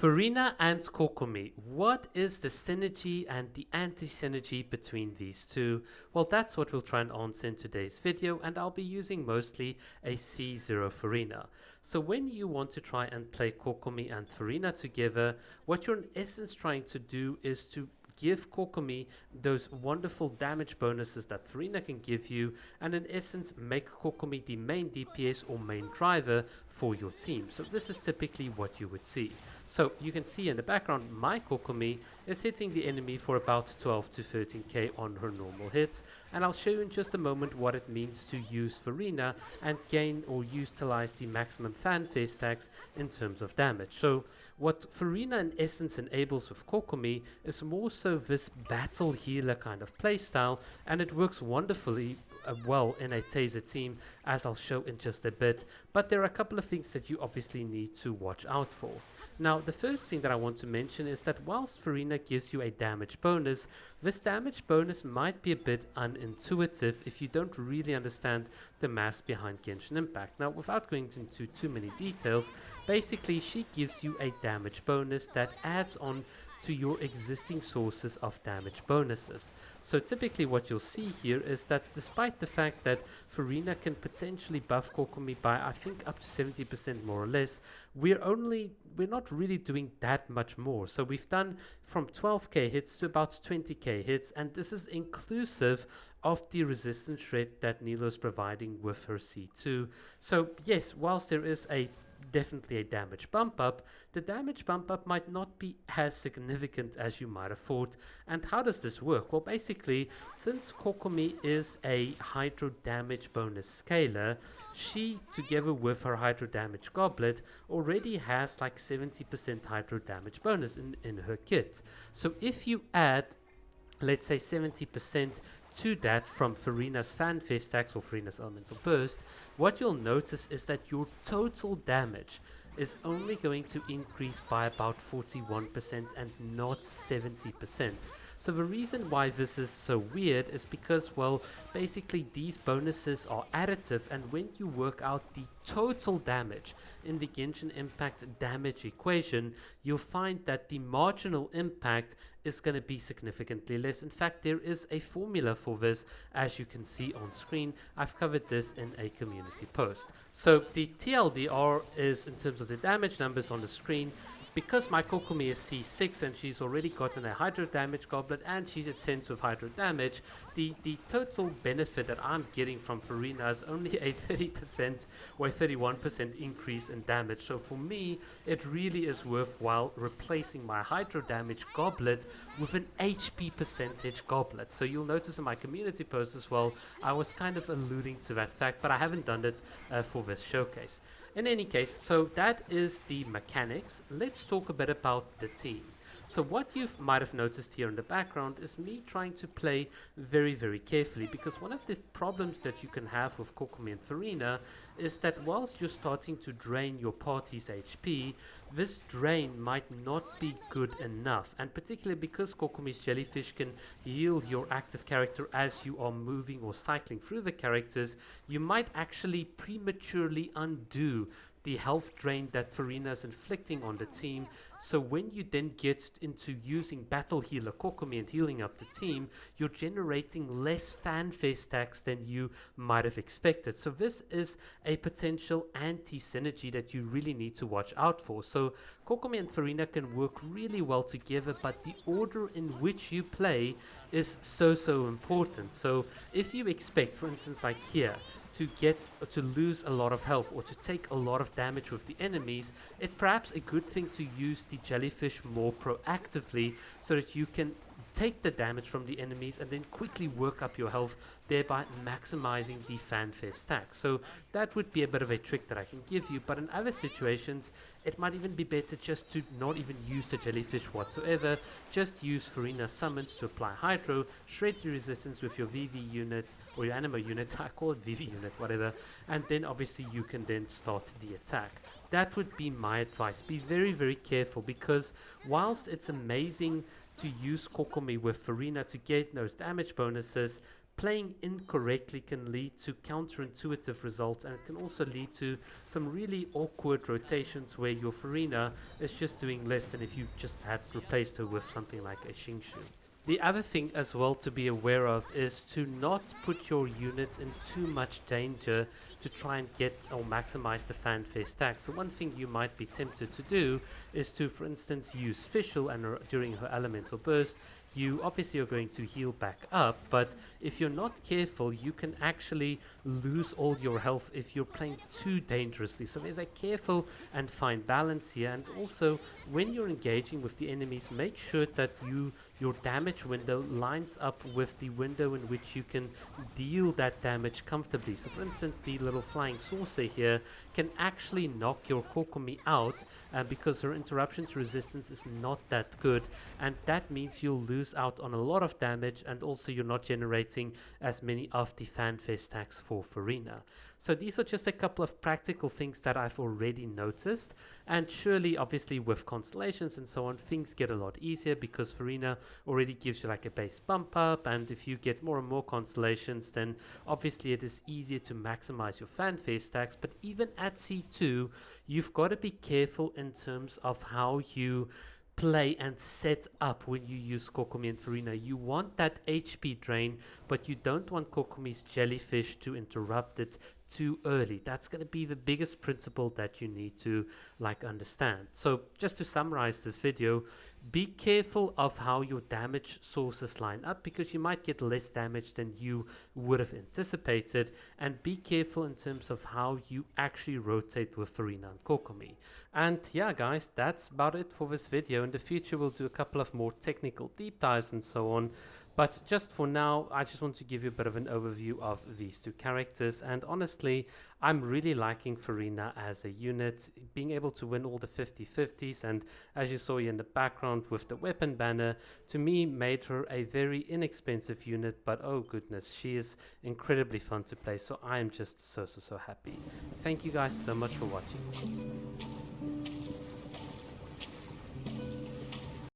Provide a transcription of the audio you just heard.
Furina and Kokomi. What is the synergy and the anti-synergy between these two? Well, that's what we'll try and answer in today's video, and I'll be using mostly a C0 Furina. So when you want to try and play Kokomi and Furina together, what you're in essence trying to do is to give Kokomi those wonderful damage bonuses that Furina can give you, and in essence make Kokomi the main DPS or main driver for your team. So this is typically what you would see. So you can see in the background my Kokomi is hitting the enemy for about 12 to 13k on her normal hits, and I'll show you in just a moment what it means to use Furina and gain or utilize the maximum fanfare stacks in terms of damage. So what Furina in essence enables with Kokomi is more so this battle healer kind of playstyle, and it works wonderfully well in a taser team, as I'll show in just a bit. But there are a couple of things that you obviously need to watch out for. Now, the first thing that I want to mention is that whilst Furina gives you a damage bonus, this damage bonus might be a bit unintuitive if you don't really understand the math behind Genshin Impact. Now, without going into too many details, basically she gives you a damage bonus that adds on to your existing sources of damage bonuses. So typically what you'll see here is that despite the fact that Furina can potentially buff Kokomi by I think up to 70% more or less, we're not really doing that much more. So we've done from 12k hits to about 20k hits, and this is inclusive of the resistance shred that Nilo's providing with her C2. So yes, whilst there is definitely a damage bump up, the damage bump up might not be as significant as you might have thought. And how does this work? Well, basically, since Kokomi is a hydro damage bonus scaler, she, together with her hydro damage goblet, already has like 70% hydro damage bonus in her kit. So if you add, let's say 70% to that from Furina's fanfare stacks or Furina's elemental burst, what you'll notice is that your total damage is only going to increase by about 41% and not 70%. So the reason why this is so weird is because, well, basically these bonuses are additive, and when you work out the total damage in the Genshin Impact damage equation, you'll find that the marginal impact is going to be significantly less. In fact, there is a formula for this, as you can see on screen. I've covered this in a community post. So the TLDR is in terms of the damage numbers on the screen. Because my Kokomi is C6 and she's already gotten a hydro damage goblet and she's a sense with hydro damage, the total benefit that I'm getting from Furina is only a 30% or a 31% increase in damage. So for me, it really is worthwhile replacing my hydro damage goblet with an HP percentage goblet. So you'll notice in my community post as well, I was kind of alluding to that fact, but I haven't done it for this showcase. In any case, so that is the mechanics. Let's talk a bit about the team. So what you might have noticed here in the background is me trying to play very, very carefully, because one of the problems that you can have with Kokomi and Furina is that whilst you're starting to drain your party's HP, this drain might not be good enough, and particularly because Kokomi's jellyfish can heal your active character as you are moving or cycling through the characters, you might actually prematurely undo the health drain that Furina is inflicting on the team. So when you then get into using Battle Healer Kokomi and healing up the team, you're generating less fanfare stacks than you might have expected. So this is a potential anti-synergy that you really need to watch out for. So Kokomi and Furina can work really well together, but the order in which you play is so important. So if you expect, for instance, like here, to lose a lot of health or to take a lot of damage with the enemies, it's perhaps a good thing to use the jellyfish more proactively so that you can take the damage from the enemies and then quickly work up your health, thereby maximizing the fanfare stack. So that would be a bit of a trick that I can give you, but in other situations it might even be better just to not even use the jellyfish whatsoever. Just use Furina summons to apply hydro, shred your resistance with your VV unit or your animo unit, I call it VV unit, whatever, and then obviously you can then start the attack. That would be my advice. Be very, very careful, because whilst it's amazing to use Kokomi with Furina to get those damage bonuses, playing incorrectly can lead to counterintuitive results, and it can also lead to some really awkward rotations where your Furina is just doing less than if you just had replaced her with something like a Xingshu. The other thing as well to be aware of is to not put your units in too much danger to try and get or maximize the fanfare stack. So one thing you might be tempted to do is to, for instance, use Fischl, and during her elemental burst you obviously are going to heal back up, but if you're not careful you can actually lose all your health if you're playing too dangerously. So there's a careful and fine balance here, and also when you're engaging with the enemies, make sure that your damage window lines up with the window in which you can deal that damage comfortably. So for instance, the little flying saucer here can actually knock your Kokomi out because her interruptions resistance is not that good, and that means you'll lose out on a lot of damage, and also you're not generating as many of the fanfare stacks for Furina. So these are just a couple of practical things that I've already noticed, and surely obviously with constellations and so on things get a lot easier because Furina already gives you like a base bump up, and if you get more and more constellations then obviously it is easier to maximize your fanfare stacks. But even at C2 you've got to be careful in terms of how you play and set up when you use Kokomi and Furina. You want that HP drain, but you don't want Kokomi's jellyfish to interrupt it too early. That's going to be the biggest principle that you need to understand. So just to summarize this video, be careful of how your damage sources line up because you might get less damage than you would have anticipated, and be careful in terms of how you actually rotate with Furina and Kokomi. And yeah guys, that's about it for this video. In the future we'll do a couple of more technical deep dives and so on, but just for now I just want to give you a bit of an overview of these two characters. And honestly, I'm really liking Furina as a unit, being able to win all the 50-50s, and as you saw here in the background with the weapon banner, to me made her a very inexpensive unit, but oh goodness, she is incredibly fun to play. So I am just so happy. Thank you guys so much for watching.